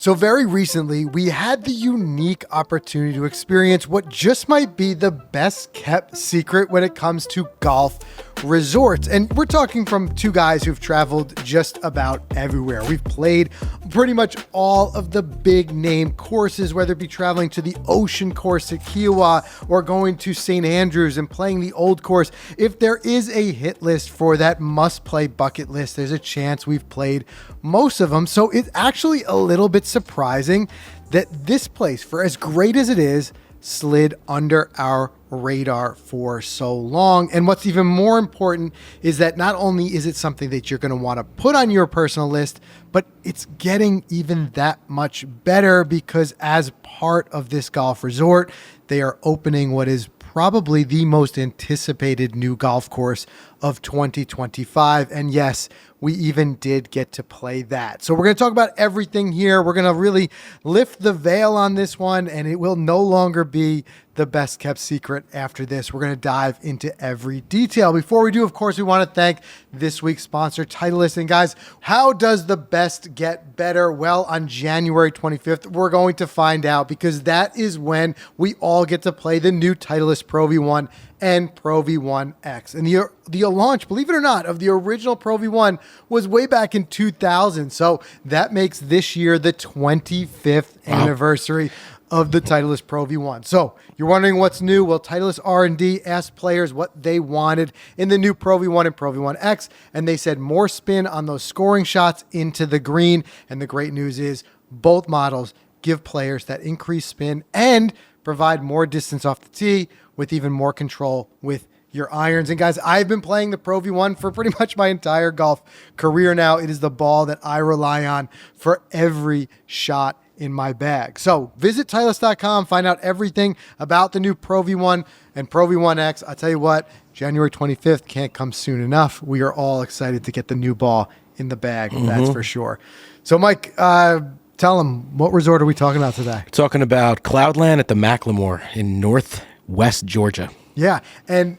So very recently, we had the unique opportunity to experience what just might be the best kept secret when it comes to golf resorts. And we're talking from two guys who've traveled just about everywhere. We've played pretty much all of the big name courses, whether it be traveling to the Ocean Course at Kiowa or going to St. Andrews and playing the Old Course. If there is a hit list for that must play bucket list, there's a chance we've played most of them. So it's actually a little bit surprising that this place, for as great as it is, slid under our radar for so long. And what's even more important is that not only is it something that you're going to want to put on your personal list, but it's getting even that much better because as part of this golf resort, they are opening what is probably the most anticipated new golf course of 2025. And yes, we even did get to play that. So we're going to talk about everything here. We're going to really lift the veil on this one, and it will no longer be the best kept secret after this. We're going to dive into every detail. Before we do, of course, we want to thank this week's sponsor, Titleist. And guys, how does the best get better? Well, on January 25th, we're going to find out because that is when we all get to play the new Titleist Pro V1 and Pro V1X. And the launch, believe it or not, of the original Pro V1 was way back in 2000. So that makes this year the 25th anniversary of the Titleist Pro V1. So you're wondering what's new? Well, Titleist R&D asked players what they wanted in the new Pro V1 and Pro V1X, and they said more spin on those scoring shots into the green. And the great news is both models give players that increased spin and provide more distance off the tee with even more control with your irons. And guys, I've been playing the Pro V1 for pretty much my entire golf career now. It is the ball that I rely on for every shot in my bag. So visit Titleist.com, find out everything about the new Pro V1 and Pro V1X. I'll tell you what, January 25th can't come soon enough. We are all excited to get the new ball in the bag, that's for sure. So Mike, tell them, what resort are we talking about today? Talking about Cloudland at the McLemore in northwest Georgia. Yeah, and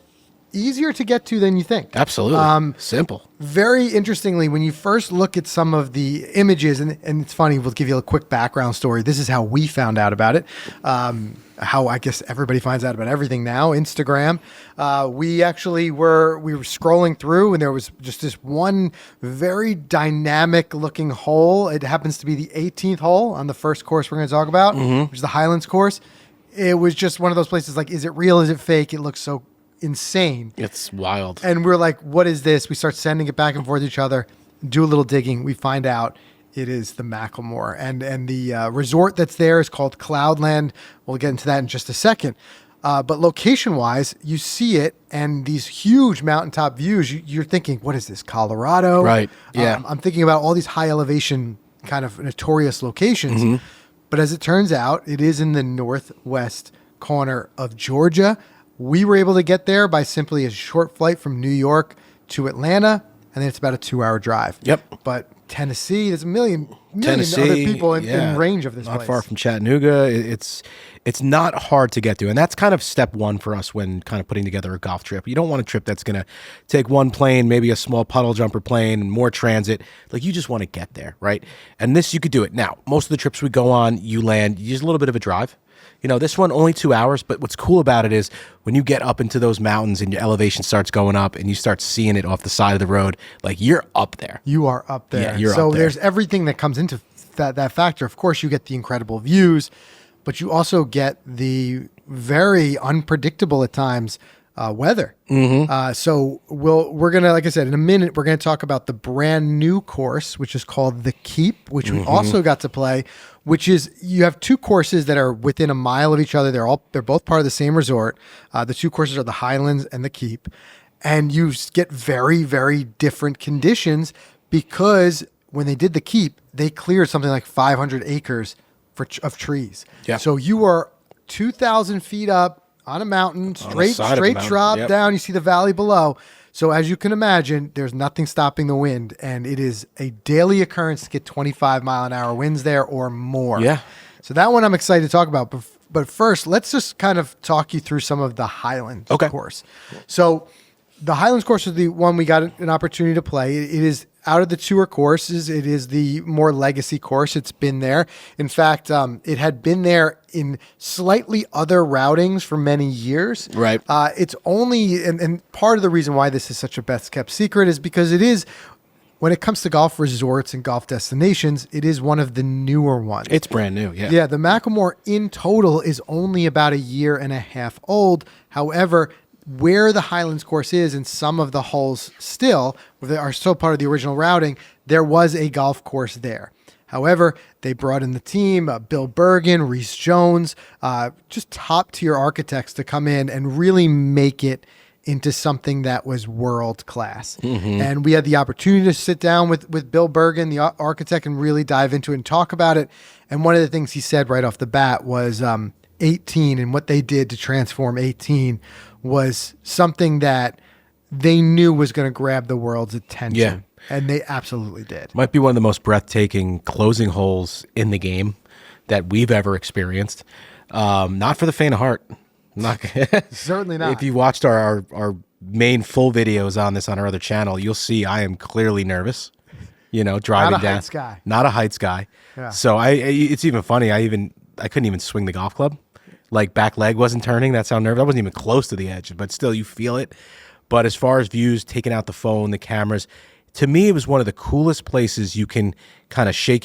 easier to get to than you think. Absolutely. Simple. Very interestingly, when you first look at some of the images, and it's funny, we'll give you a quick background story. This is how we found out about it. How I guess everybody finds out about everything now, Instagram. We were scrolling through and there was just this one very dynamic looking hole. It happens to be the 18th hole on the first course we're going to talk about, which is the Highlands Course. It was just one of those places like, is it real? Is it fake? It looks so insane. It's wild. And we're like, what is this? We start sending it back and forth to each other, do a little digging. We find out it is the McLemore. And the resort that's there is called Cloudland. We'll get into that in just a second. But location-wise, you see it, and these huge mountaintop views, you're thinking, what is this, Colorado? Right, yeah. I'm thinking about all these high-elevation kind of notorious locations. But as it turns out, it is in the northwest corner of Georgia. We were able to get there by simply a short flight from New York to Atlanta, and then it's about a 2-hour drive. Yep. But Tennessee, there's a million other people in range of this place. Not far from Chattanooga. It's not hard to get to, and that's kind of step one for us when kind of putting together a golf trip. You don't want a trip that's going to take one plane, maybe a small puddle jumper plane, more transit. Like, you just want to get there, right? And this, you could do it. Now, most of the trips we go on, you land, you use a little bit of a drive. You know, this one only 2 hours, but what's cool about it is when you get up into those mountains and your elevation starts going up and you start seeing it off the side of the road, like, you're up there. You are up there. Yeah, you're so up there. There's everything that comes into that factor. Of course, you get the incredible views, but you also get the very unpredictable at times weather. So we're going to, like I said, in a minute, we're going to talk about the brand new course, which is called the Keep, which we also got to play, which is, you have two courses that are within a mile of each other. They're both part of the same resort. The two courses are the Highlands and the Keep, and you get very, very different conditions because when they did the Keep, they cleared something like 500 acres of trees. Yeah. So you are 2,000 feet up on a mountain, straight drop down. You see the valley below. So as you can imagine, there's nothing stopping the wind, and it is a daily occurrence to get 25 mile an hour winds there or more. Yeah. So that one I'm excited to talk about. But first, let's just kind of talk you through some of the Highlands course. So the Highlands course is the one we got an opportunity to play. It is out of the tour courses, it is the more legacy course. It's been there. In fact, it had been there in slightly other routings for many years. Right. It's only, and part of the reason why this is such a best kept secret is because it is, when it comes to golf resorts and golf destinations, it is one of the newer ones. It's brand new, yeah. Yeah, the McLemore in total is only about a year and a half old. However, where the Highlands Course is and some of the holes still are still part of the original routing, there was a golf course there. However, they brought in the team, Bill Bergen, Reese Jones, just top tier architects to come in and really make it into something that was world class. And we had the opportunity to sit down with Bill Bergen, the architect, and really dive into it and talk about it. And one of the things he said right off the bat was 18 and what they did to transform 18 was something that they knew was going to grab the world's attention. Yeah. And they absolutely did. Might be one of the most breathtaking closing holes in the game that we've ever experienced. Not for the faint of heart. Not Certainly not. If you watched our main full videos on this on our other channel, you'll see I am clearly nervous. Driving Not a down. heights guy. Not a heights guy. Yeah. So it's even funny. I couldn't even swing the golf club. Like back leg wasn't turning. That's how nervous. I wasn't even close to the edge, but still you feel it. But as far as views, taking out the phone, the cameras, to me, it was one of the coolest places you can kind of shake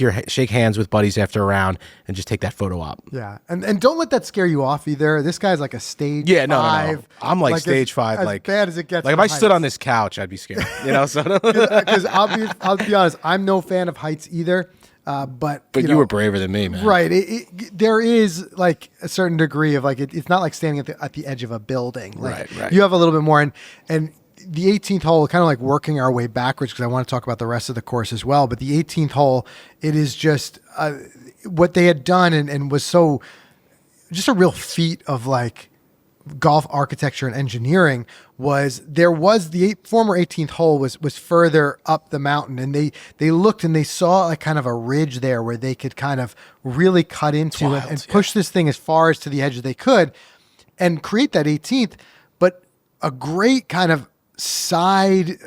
hands with buddies after a round and just take that photo op. Yeah. And don't let that scare you off either. This guy's like a stage Yeah, no. 5. I'm like stage 5. As like bad as it gets. Like if I stood on this couch, I'd be scared. So Because I'll be honest, I'm no fan of heights either. But you were braver than me, man. Right. There is like a certain degree of like, it's not like standing at the edge of a building. Like, Right. You have a little bit more. And the 18th hole, kind of like working our way backwards, because I want to talk about the rest of the course as well. But the 18th hole, it is just what they had done and was so just a real feat of like golf architecture and engineering was the former 18th hole was further up the mountain, and they looked and they saw like kind of a ridge there where they could kind of really cut into it and push this thing as far as to the edge as they could and create that 18th. But a great kind of side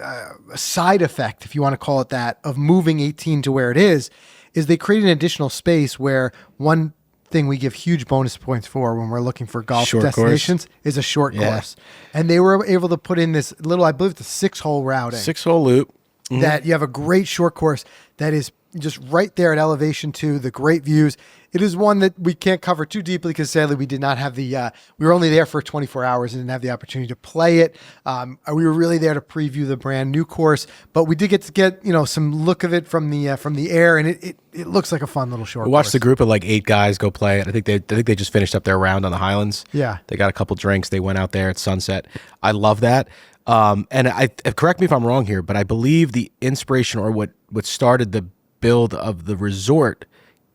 effect, if you want to call it that, of moving 18 to where it is they created an additional space where one thing we give huge bonus points for when we're looking for golf Short destinations course. is a short course. And they were able to put in this little, I believe it's a 6-hole routing. 6-hole loop. That you have a great short course that is just right there at elevation 2, the great views. It is one that we can't cover too deeply because sadly we did not have we were only there for 24 hours and didn't have the opportunity to play it. We were really there to preview the brand new course, but we did get some look of it from the air, and it looks like a fun little short course. We watched a group of like 8 guys go play it. I think they just finished up their round on the Highlands. Yeah. They got a couple drinks. They went out there at sunset. I love that. And I correct me if I'm wrong here, but I believe the inspiration or what started the build of the resort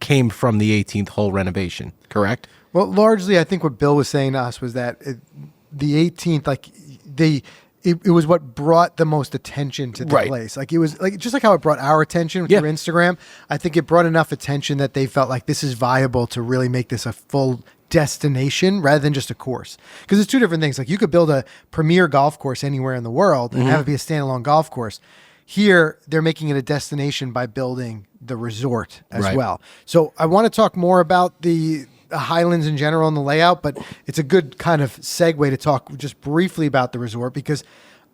came from the 18th hole renovation, correct? Well, largely, I think what Bill was saying to us was that the 18th, like it was what brought the most attention to the place. Like it was like just like how it brought our attention through Instagram. I think it brought enough attention that they felt like this is viable to really make this a full destination rather than just a course. Because it's two different things. Like you could build a premier golf course anywhere in the world and have it be a standalone golf course. Here, they're making it a destination by building the resort as well. So I want to talk more about the Highlands in general and the layout, but it's a good kind of segue to talk just briefly about the resort, because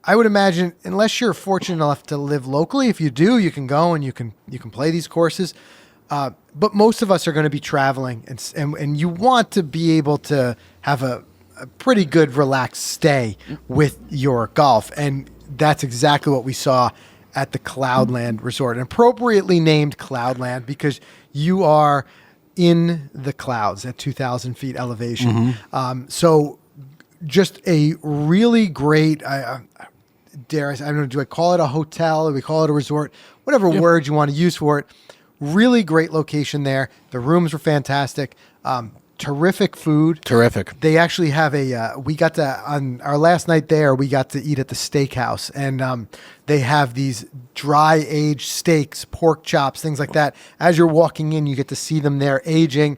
I would imagine unless you're fortunate enough to live locally, if you do, you can go and you can play these courses. But most of us are going to be traveling, and you want to be able to have a pretty good relaxed stay with your golf. And that's exactly what we saw at the Cloudland Resort, and appropriately named Cloudland because you are in the clouds at 2,000 feet elevation. So just a really great, I don't know, do I call it a hotel? Do we call it a resort? Whatever word you want to use for it. Really great location there. The rooms were fantastic. Terrific food. Terrific. They actually have we got to, on our last night there, we got to eat at the steakhouse, and they have these dry aged steaks, pork chops, things like that. As you're walking in, you get to see them there aging.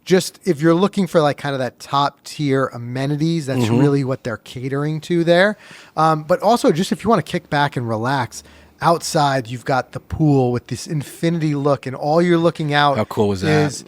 Just if you're looking for like kind of that top tier amenities, that's really what they're catering to there. But also just if you want to kick back and relax, outside you've got the pool with this infinity look, and all you're looking out How cool was that? is,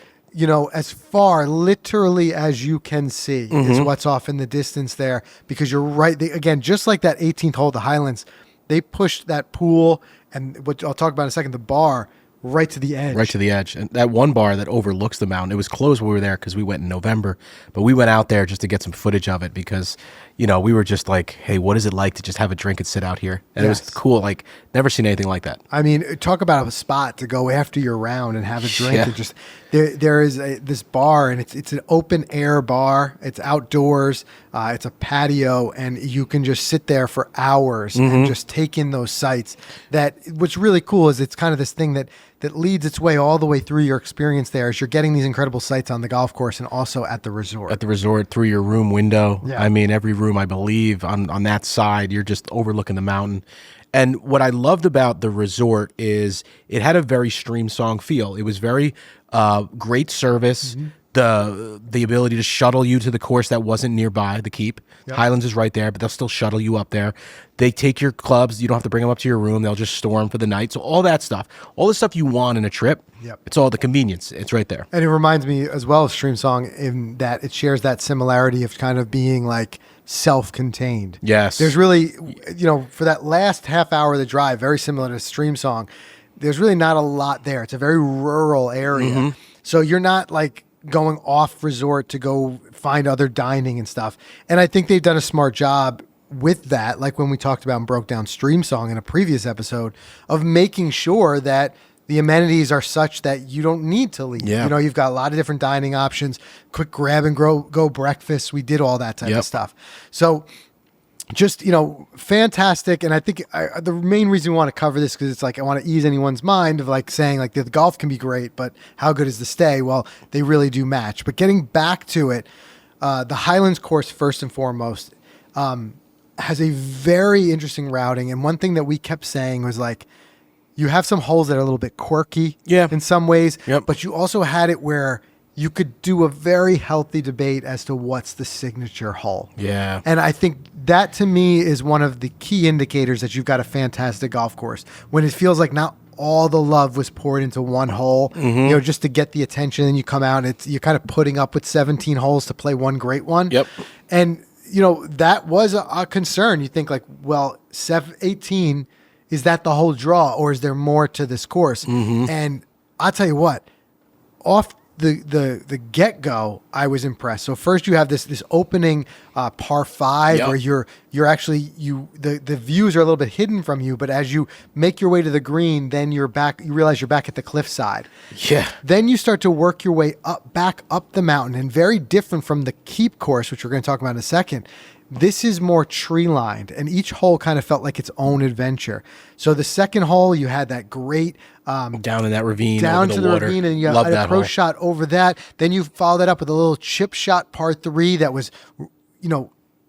as far literally as you can see is what's off in the distance there, because you're right. Again, just like that 18th hole, the Highlands, they pushed that pool and what I'll talk about in a second, the bar, right to the edge. Right to the edge. And that one bar that overlooks the mountain, it was closed when we were there because we went in November, but we went out there just to get some footage of it because, we were just like, hey, what is it like to just have a drink and sit out here? And It was cool. Like, never seen anything like that. I mean, talk about a spot to go after your round and have a drink. Yeah. And just there is this bar, and it's an open air bar. It's outdoors. It's a patio, and you can just sit there for hours and just take in those sights. What's really cool is it's kind of this thing that leads its way all the way through your experience there, as you're getting these incredible sights on the golf course and also at the resort. At the resort, through your room window. Yeah. I mean, every room, I believe, on that side, you're just overlooking the mountain. And what I loved about the resort is it had a very stream song feel. It was very great service. The ability to shuttle you to the course that wasn't nearby, the keep. Yep. Highlands is right there, but they'll still shuttle you up there. They take your clubs. You don't have to bring them up to your room. They'll just store them for the night. So all that stuff, all the stuff you want in a trip, it's all the convenience. It's right there. And it reminds me as well of Stream Song in that it shares that similarity of kind of being like self-contained. Yes. There's really, for that last half hour of the drive, very similar to Stream Song, there's really not a lot there. It's a very rural area. So you're not like going off resort to go find other dining and stuff. And I think they've done a smart job with that, like when we talked about and broke down Stream Song in a previous episode, of making sure that the amenities are such that you don't need to leave. Yeah. You've got a lot of different dining options, quick grab and go breakfast. We did all that type of stuff. So just, fantastic. And I think the main reason we want to cover this, because it's like I want to ease anyone's mind of like saying like the golf can be great, but how good is the stay? Well, they really do match. But getting back to it, the Highlands Course, first and foremost, has a very interesting routing. And one thing that we kept saying was like, you have some holes that are a little bit quirky in some ways, but you also had it where you could do a very healthy debate as to what's the signature hole. Yeah. And I think that to me is one of the key indicators that you've got a fantastic golf course, when it feels like not all the love was poured into one hole, just to get the attention, and you come out and you're kind of putting up with 17 holes to play one great one. Yep. And, that was a concern. You think like, well, 18, is that the whole draw, or is there more to this course? And I'll tell you what, off the get-go, I was impressed. So first you have this opening par 5 where you're actually the views are a little bit hidden from you, but as you make your way to the green, then you realize you're back at the cliffside. Yeah. Then you start to work your way back up the mountain, and very different from the keep course, which we're going to talk about in a second. This is more tree lined, and each hole kind of felt like its own adventure. So the second hole, you had that great down in that ravine, down over to the water. ravine, and you had an approach shot over that. Then you follow that up with a little chip shot par 3 that was,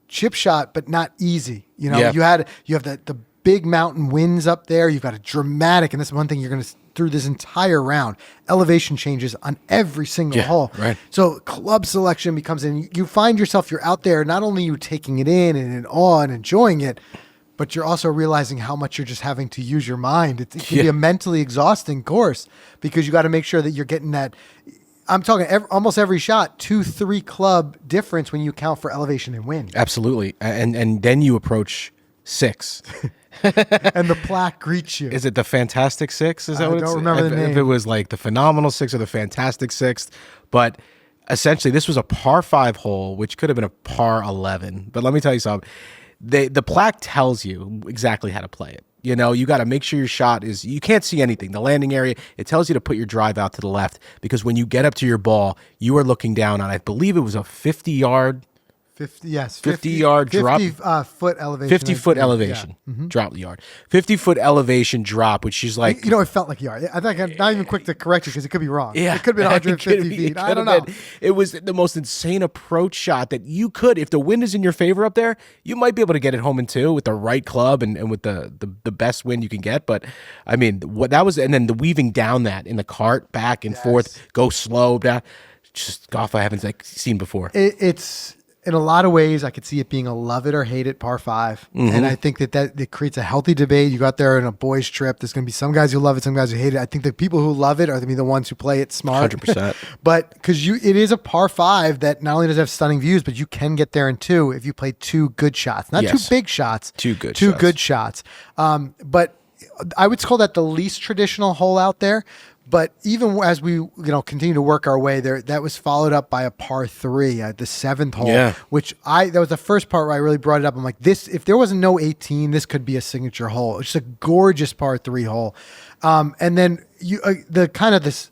chip shot but not easy. You have the big mountain winds up there. You've got a dramatic, and this is one thing you're going to through this entire round, elevation changes on every single hole. Right. So club selection becomes in. You find yourself, you're out there, not only you taking it in and in awe and enjoying it, but you're also realizing how much you're just having to use your mind. It can be a mentally exhausting course, because you got to make sure that you're getting that. I'm talking almost every shot, 2-3 club difference when you count for elevation and wind. Absolutely. And then you approach 6. And the plaque greets you. Is it the Fantastic Six? Is that what it's? I don't remember the name. If it was like the Phenomenal Six or the Fantastic Sixth. But essentially, this was a par 5 hole, which could have been a par 11. But let me tell you something. The plaque tells you exactly how to play it. You got to make sure your shot is, you can't see anything. The landing area, it tells you to put your drive out to the left, because when you get up to your ball, you are looking down on, I believe it was a 50-yard 50-yard drop. 50-foot elevation. 50-foot elevation. Yeah. Drop the yard. 50-foot elevation drop, which is like... it felt like a yard. I think I'm not even quick to correct you, because it could be wrong. Yeah. It could be 150 feet. I don't know. It was the most insane approach shot that you could, if the wind is in your favor up there, you might be able to get it home in 2 with the right club and with the best wind you can get. But, I mean, what that was... And then the weaving down that in the cart, back and forth, go slow down. Just golf I haven't seen before. in a lot of ways, I could see it being a love it or hate it par 5. And I think that creates a healthy debate. You go out there on a boys trip. There's going to be some guys who love it, some guys who hate it. I think the people who love it are going to be the ones who play it smart. 100%. But because it is a par 5 that not only does it have stunning views, but you can get there in 2 if you play 2 good shots. Not 2 big shots. 2 good shots. 2 shots. good shots. But I would call that the least traditional hole out there. But even as we continue to work our way there, that was followed up by a par 3 at the 7th hole, which that was the first part where I really brought it up. I'm like, if there wasn't no 18, this could be a signature hole. It's just a gorgeous par 3 hole. And then this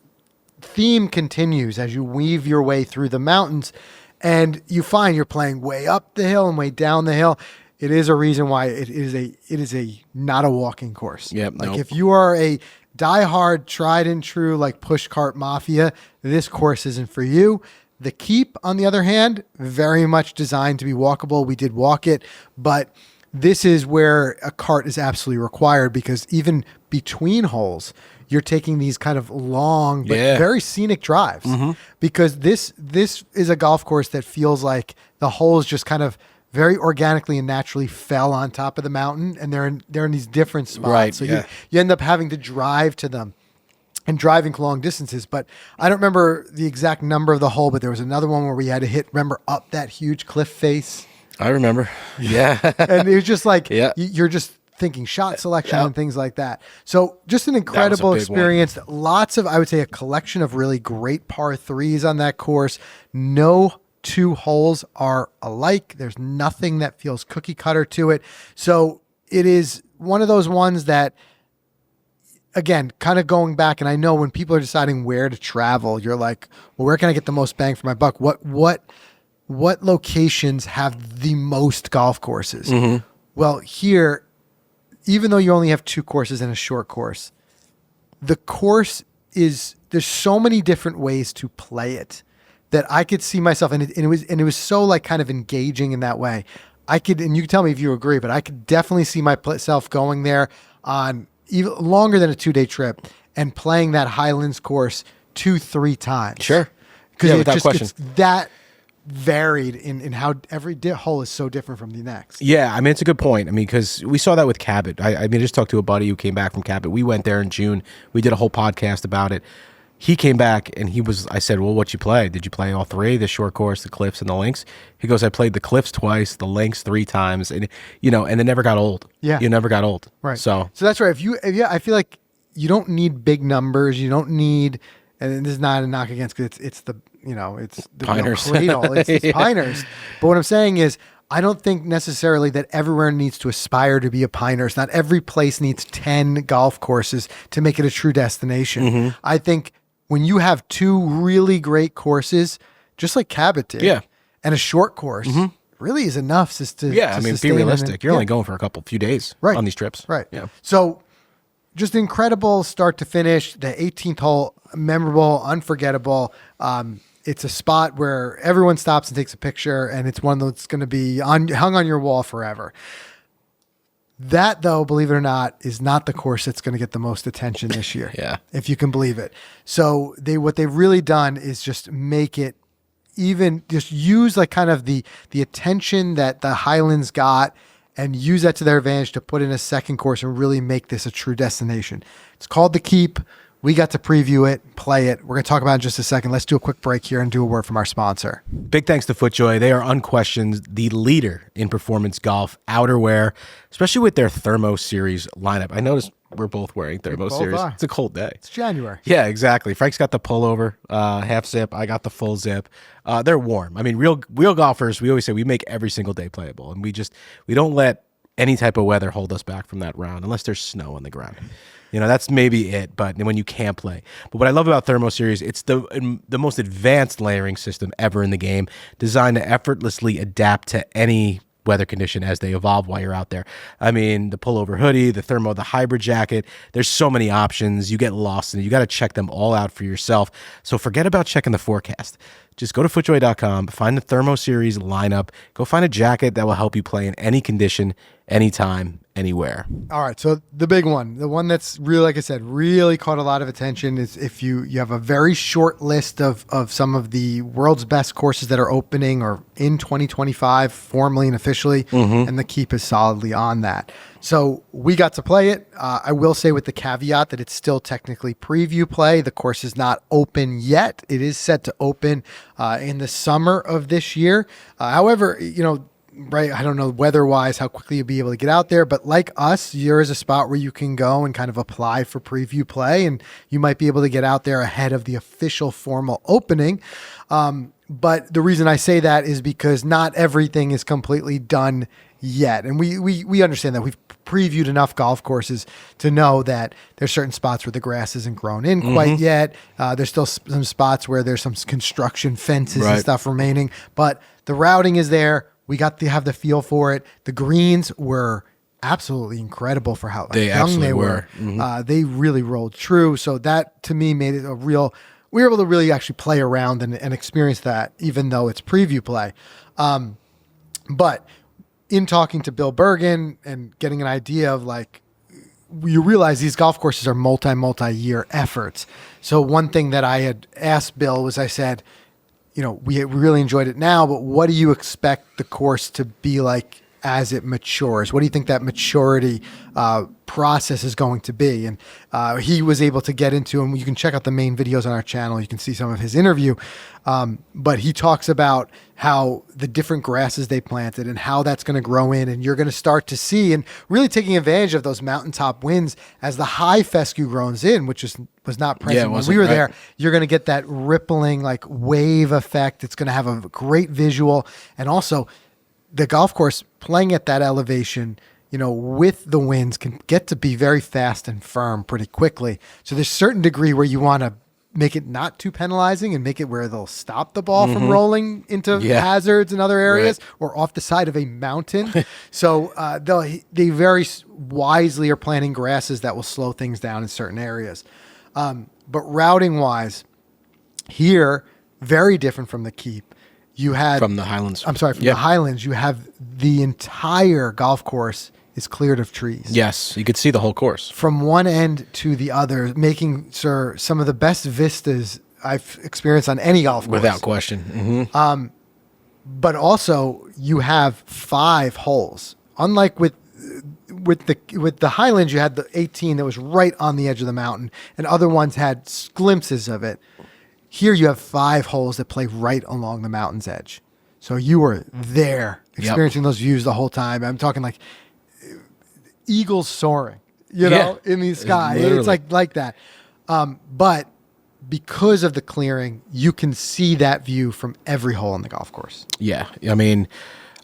theme continues as you weave your way through the mountains, and you find you're playing way up the hill and way down the hill. It is a reason why it is a not a walking course. Yep. If you are a diehard, tried and true, like push cart mafia, this course isn't for you. The Keep, on the other hand, very much designed to be walkable. We did walk it, but this is where a cart is absolutely required, because even between holes, you're taking these kind of long but very scenic drives, because this is a golf course that feels like the holes just kind of very organically and naturally fell on top of the mountain, and they're in these different spots. Right, so you end up having to drive to them and driving long distances. But I don't remember the exact number of the hole, but there was another one where we had to hit, remember, up that huge cliff face. I remember. Yeah. And it was just like, you're just thinking shot selection and things like that. So just an incredible experience. Lots of, I would say, a collection of really great par 3s on that course. No 2 holes are alike. There's nothing that feels cookie cutter to it. So it is one of those ones that, again, kind of going back, and I know when people are deciding where to travel, you're like, well, where can I get the most bang for my buck? What locations have the most golf courses? Well, here, even though you only have 2 courses and a short course, the course there's so many different ways to play it that I could see myself, and it was so like kind of engaging in that way. I could, and you can tell me if you agree, but I could definitely see myself going there on even longer than a 2-day trip and playing that Highlands course 2-3 times. Sure. Because without question. It's that varied in how every hole is so different from the next. Yeah, I mean, it's a good point. I mean, because we saw that with Cabot. I just talked to a buddy who came back from Cabot. We went there in June. We did a whole podcast about it. He came back and I said, well, what you play? Did you play all 3, the short course, the cliffs, and the links? He goes, I played the cliffs twice, the links 3 times, and and they never got old. Yeah. You never got old. Right. So that's right. I feel like you don't need big numbers. You don't need, and this is not a knock against, because it's the Piners. cradle. It's Piners. But what I'm saying is, I don't think necessarily that everywhere needs to aspire to be a Piners. Not every place needs 10 golf courses to make it a true destination. I think when you have 2 really great courses, just like Cabot did, and a short course, really is enough to be realistic. You're only going for a few days on these trips. Right. Yeah. So just incredible start to finish. The 18th hole, memorable, unforgettable. It's a spot where everyone stops and takes a picture, and it's one that's going to be hung on your wall forever. That, though, believe it or not, is not the course that's going to get the most attention this year. If you can believe it. So what they've really done is just make it just use like kind of the attention that the Highlands got, and use that to their advantage to put in a second course and really make this a true destination. It's called The Keep. We got to preview it, play it. We're going to talk about it in just a second. Let's do a quick break here and do a word from our sponsor. Big thanks to FootJoy. They are unquestioned the leader in performance golf outerwear, especially with their Thermo Series lineup. I noticed we're both wearing Thermo Series. It's a cold day. It's January. Yeah, exactly. Frank's got the pullover, half zip. I got the full zip. They're warm. I mean, real golfers, we always say we make every single day playable, and we don't let any type of weather hold us back from that round unless there's snow on the ground. That's maybe it, but when you can't play. But what I love about Thermo Series, it's the most advanced layering system ever in the game, designed to effortlessly adapt to any weather condition as they evolve while you're out there. I mean, the pullover hoodie, the thermo, the hybrid jacket, there's so many options. You get lost in it. You got to check them all out for yourself. So forget about checking the forecast. Just go to footjoy.com, find the Thermo Series lineup, go find a jacket that will help you play in any condition, anytime, anywhere. All right, so the big one, the one that's really, like I said, really caught a lot of attention is if you have a very short list of some of the world's best courses that are opening or in 2025, formally and officially, and the Keep is solidly on that. So we got to play it. I will say with the caveat that it's still technically preview play. The course is not open yet. It is set to open in the summer of this year. However, right, I don't know weather-wise how quickly you'll be able to get out there, but like us, there is a spot where you can go and kind of apply for preview play, and you might be able to get out there ahead of the official formal opening. But the reason I say that is because not everything is completely done yet, and we understand that. We've previewed enough golf courses to know that there's certain spots where the grass isn't grown in quite yet. There's still some spots where there's some construction fences and stuff remaining, but the routing is there. We got to have the feel for it. The greens were absolutely incredible for how young they were. They really rolled true. So that, to me, made it we were able to really actually play around and experience that, even though it's preview play. But in talking to Bill Bergen and getting an idea of you realize these golf courses are multi-year efforts. So one thing that I had asked Bill was, I said, we really enjoyed it now, but what do you expect the course to be like as it matures? What do you think that maturity process is going to be? And he was able to get into, and you can check out the main videos on our channel. You can see some of his interview. But he talks about how the different grasses they planted and how that's going to grow in. And you're going to start to see, and really taking advantage of those mountaintop winds as the high fescue grows in, which was not present when we were there. You're going to get that rippling wave effect. It's going to have a great visual. And also the golf course playing at that elevation, with the winds, can get to be very fast and firm pretty quickly. So there's a certain degree where you want to make it not too penalizing and make it where they'll stop the ball from rolling into hazards in other areas or off the side of a mountain. So they very wisely are planting grasses that will slow things down in certain areas. But routing wise, here, very different from the Keep. You had from the Highlands. I'm sorry, from the Highlands, you have the entire golf course is cleared of trees. Yes, you could see the whole course from one end to the other, making some of the best vistas I've experienced on any golf course, without question. But also, you have 5 holes. Unlike with the Highlands, you had the 18 that was right on the edge of the mountain, and other ones had glimpses of it. Here you have 5 holes that play right along the mountain's edge. So you were there experiencing those views the whole time. I'm talking like eagles soaring, in the sky. It's like that. But because of the clearing, you can see that view from every hole on the golf course. Yeah. I mean,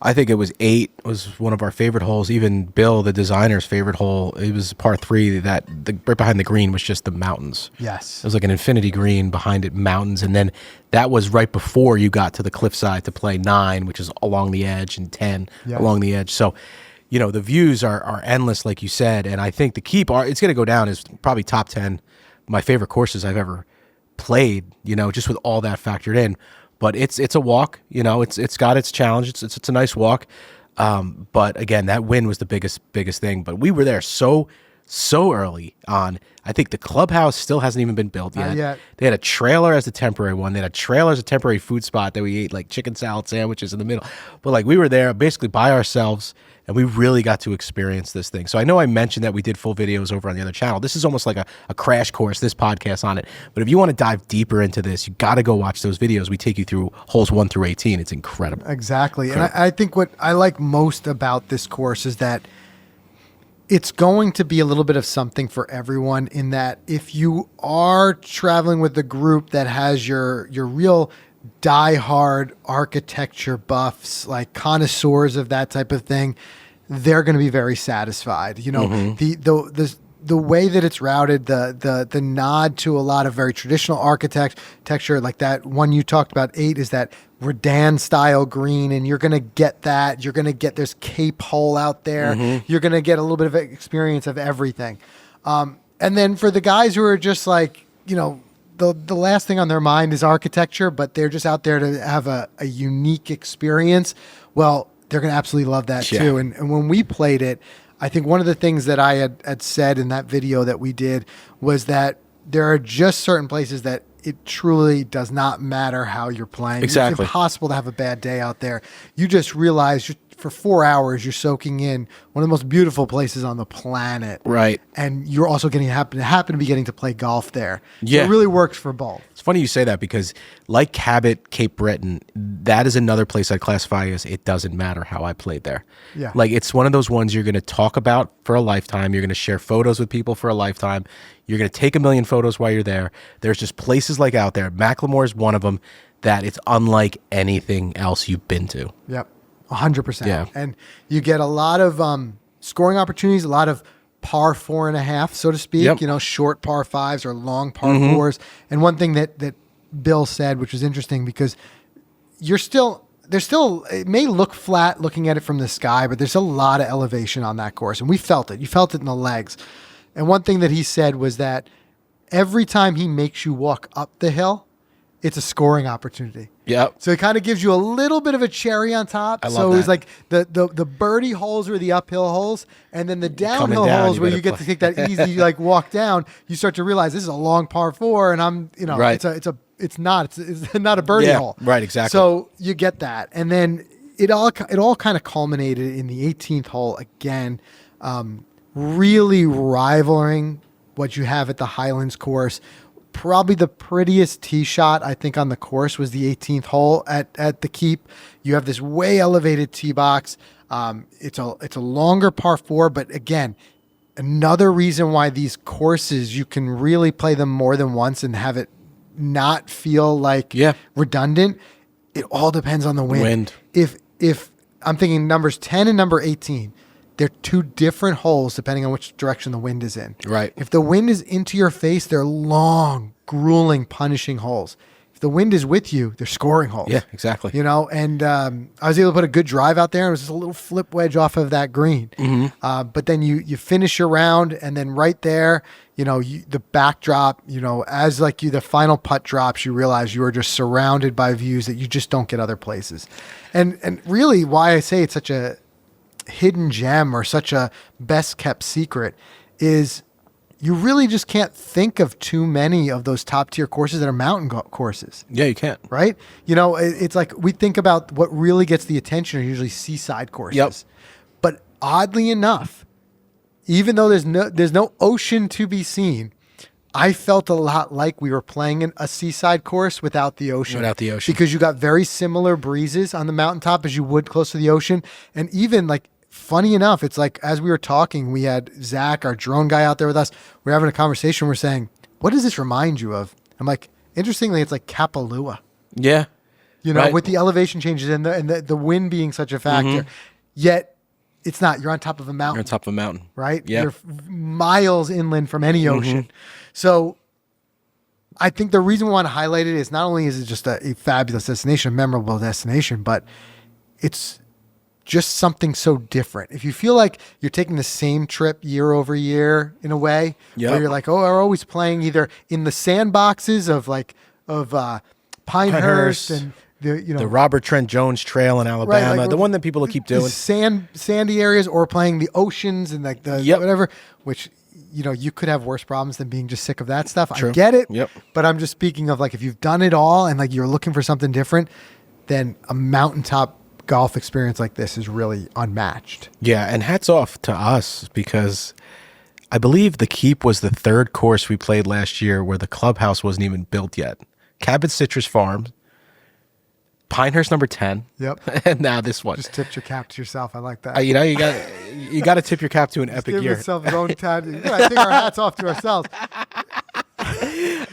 I think it was 8 was one of our favorite holes. Even Bill, the designer's favorite hole, it was par 3 that right behind the green was just the mountains. Yes. It was like an infinity green behind it, mountains. And then that was right before you got to the cliffside to play 9, which is along the edge, and 10 along the edge. So, the views are endless, like you said. And I think the Keep, it's going to go down as probably top 10 my favorite courses I've ever played, just with all that factored in. But it's a walk, it's got its challenge. It's a nice walk. But again, that win was the biggest thing. But we were there so early on. I think the clubhouse still hasn't even been built yet. Not yet. They had a trailer as the temporary one. They had a trailer as a temporary food spot that we ate like chicken salad sandwiches in the middle. But we were there basically by ourselves, and we really got to experience this thing. So I know I mentioned that we did full videos over on the other channel. This is almost like a crash course, this podcast on it. But if you want to dive deeper into this, you got to go watch those videos. We take you through holes 1 through 18. It's incredible. Exactly. And I think what I like most about this course is that it's going to be a little bit of something for everyone, in that if you are traveling with a group that has your real diehard architecture buffs, like connoisseurs of that type of thing, they're going to be very satisfied. The way that it's routed, the nod to a lot of very traditional architecture, like that one you talked about, 8, is that Redan style green, and you're going to get that. You're going to get, there's Cape Hole out there. You're going to get a little bit of experience of everything. And then for the guys who are just like, the last thing on their mind is architecture, but they're just out there to have a unique experience. Well, they're going to absolutely love that Yeah. too. And when we played it, I think one of the things that I had said in that video that we did was that there are just certain places that it truly does not matter how you're playing. Exactly. It's impossible to have a bad day out there. You just realize for 4 hours you're soaking in one of the most beautiful places on the planet. Right. And you're also getting happen to be getting to play golf there. Yeah. So it really works for both. It's funny you say that because like Cabot, Cape Breton, that is another place I'd classify as it doesn't matter how I played there. Yeah. Like it's one of those ones you're going to talk about for a lifetime. You're going to share photos with people for a lifetime. You're going to take a million photos while you're there. There's just places like out there. McLemore is one of them that it's unlike anything else you've been to. Yep. 100%. Yeah. And you get a lot of scoring opportunities, a lot of par 4.5, so to speak, Yep. you know, short par 5s or long par 4s. And one thing that Bill said, which was interesting because there's still, it may look flat looking at it from the sky, but there's a lot of elevation on that course. And we felt it. You felt it in the legs. And one thing that he said was that every time he makes you walk up the hill, it's a scoring opportunity. Yep. So it kind of gives you a little bit of a cherry on top. I love so it was that. like the birdie holes were the uphill holes, and then the downhill down, holes you where gotta you get play. to take that easy like walk down. You start to realize this is a long par 4, and I'm Right. it's not a birdie Yeah, hole. right, exactly. So you get that, and then it all kind of culminated in the 18th hole again, really rivaling what you have at the Highlands Course. Probably the prettiest tee shot I think on the course was the 18th hole at the Keep. You have this way elevated tee box. It's a longer par 4, but again, another reason why these courses you can really play them more than once and have it not feel like redundant. It all depends on the wind. If I'm thinking numbers 10 and number 18, they're two different holes depending on which direction the wind is in. Right. If the wind is into your face, they're long, grueling, punishing holes. If the wind is with you, they're scoring holes. Yeah, exactly. You know, and I was able to put a good drive out there. It was just a little flip wedge off of that green. But then you finish your round, and then right there, you know, the backdrop, you know, as like the final putt drops, you realize you are just surrounded by views that you just don't get other places. And really why I say it's such a hidden gem or such a best kept secret is you really just can't think of too many of those top tier courses that are mountain courses. Yeah, you can't. Right? You know, it's like we think about what really gets the attention are usually seaside courses. Yep. But oddly enough, even though there's no ocean to be seen, I felt a lot like we were playing in a seaside course without the ocean. Without the ocean. Because you got very similar breezes on the mountaintop as you would close to the ocean. And even like, funny enough, it's like as we were talking, we had Zach, our drone guy, out there with us. We're having a conversation. We're saying, what does this remind you of? I'm like, interestingly, it's like Kapalua. Yeah. You know, Right. with the elevation changes and the wind being such a factor. Yet it's not. You're on top of a mountain. You're on top of a mountain. Right? Yeah. You're miles inland from any ocean. So I think the reason we want to highlight it is not only is it just a fabulous destination, a memorable destination, but it's just something so different. If you feel like you're taking the same trip year over year in a way, where you're like, oh, we're always playing either in the sandboxes of Pinehurst and the Robert Trent Jones Trail in Alabama, like the one that people will keep doing. Sandy areas, or playing the oceans and like the whatever, which, you know, you could have worse problems than being just sick of that stuff. True. I get it. Yep. But I'm just speaking of like, if you've done it all and like you're looking for something different, then a mountaintop golf experience like this is really unmatched. Yeah, and hats off to us because I believe the Keep was the third course we played last year where the clubhouse wasn't even built yet. Cabot Citrus Farms, Pinehurst number 10. Yep. And now this one. Just tipped your cap to yourself. I like that. You know, you got to tip your cap to an epic Give year. yourself his own time. Yeah, I think our hats off to ourselves.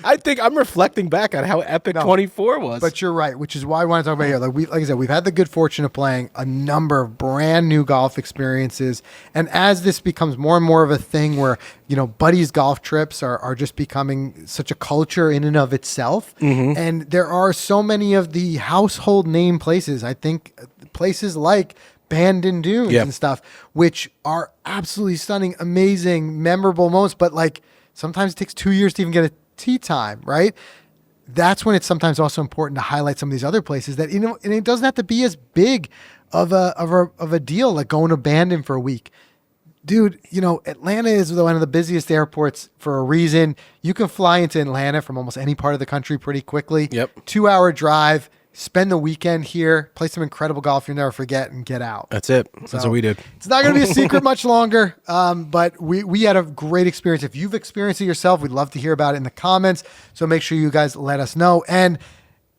I think I'm reflecting back on how epic 24 was. But you're right, which is why I want to talk about here. Like I said, we've had the good fortune of playing a number of brand new golf experiences. And as this becomes more and more of a thing where, you know, buddies golf trips are just becoming such a culture in and of itself. And there are so many of the household name places. I think places like Bandon Dunes and stuff, which are absolutely stunning, amazing, memorable moments. But like, sometimes it takes 2 years to even get a tee time, right? that's when it's sometimes also important to highlight some of these other places that, and it doesn't have to be as big of a deal, like going to Bandon for a week. Dude, Atlanta is one of the busiest airports for a reason. You can fly into Atlanta from almost any part of the country pretty quickly. Yep. 2-hour drive, spend the weekend here, play some incredible golf you'll never forget, and get out. That's it. That's what we did. It's not going to be a secret much longer, but we had a great experience. If you've experienced it yourself, we'd love to hear about it in the comments. So make sure you guys let us know. And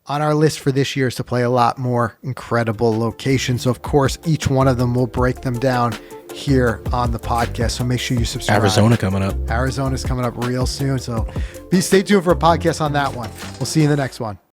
on our list for this year is to play a lot more incredible locations. So, of course, each one of them, we'll break them down here on the podcast. So make sure you subscribe. Arizona coming up. Arizona's coming up real soon. So stay tuned for a podcast on that one. We'll see you in the next one.